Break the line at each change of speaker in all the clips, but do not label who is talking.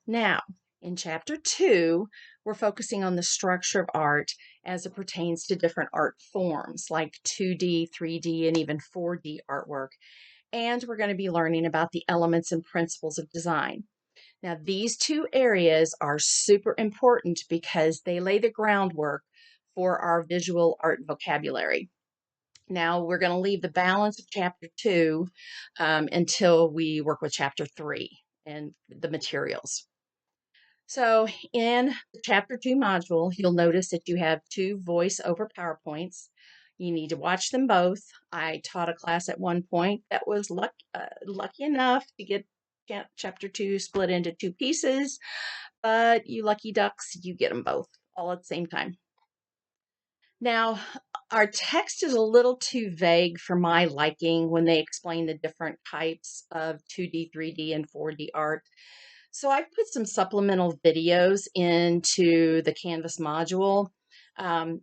Now, in chapter 2, we're focusing on the structure of art as it pertains to different art forms like 2D, 3D, and even 4D artwork. And we're going to be learning about the elements and principles of design. Now, these two areas are super important because they lay the groundwork for our visual art vocabulary. Now, we're going to leave the balance of chapter 2 until we work with chapter 3 and the materials. So in the chapter 2 module, you'll notice that you have two voice-over PowerPoints. You need to watch them both. I taught a class at one point that was lucky enough to get chapter 2 split into two pieces, but you lucky ducks, you get them both all at the same time. Now, our text is a little too vague for my liking when they explain the different types of 2D, 3D, and 4D art. So I put some supplemental videos into the Canvas module,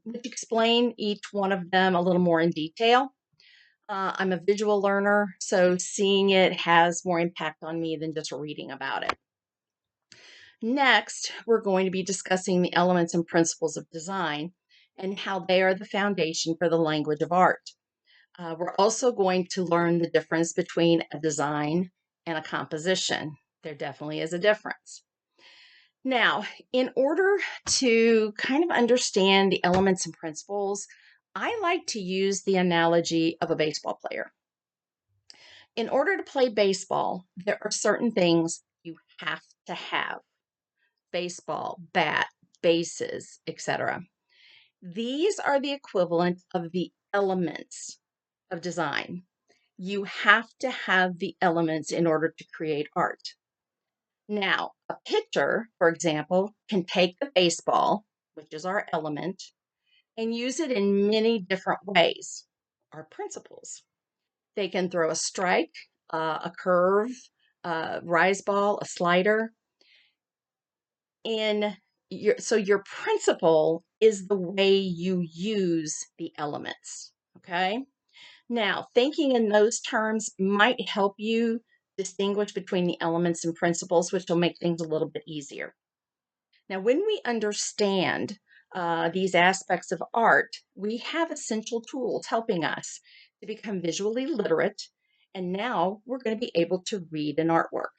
which explain each one of them a little more in detail. I'm a visual learner, so seeing it has more impact on me than just reading about it. Next, we're going to be discussing the elements and principles of design and how they are the foundation for the language of art. We're also going to learn the difference between a design and a composition. There definitely is a difference. Now, in order to kind of understand the elements and principles, I like to use the analogy of a baseball player. In order to play baseball, there are certain things you have to have: baseball, bat, bases, etc. These are the equivalent of the elements of design. You have to have the elements in order to create art. Now, a pitcher, for example, can take the baseball, which is our element, and use it in many different ways, our principles. They can throw a strike, a curve, a rise ball, a slider. So your principle is the way you use the elements, okay? Now, thinking in those terms might help you distinguish between the elements and principles, which will make things a little bit easier. Now, when we understand these aspects of art, we have essential tools helping us to become visually literate, and now we're going to be able to read an artwork.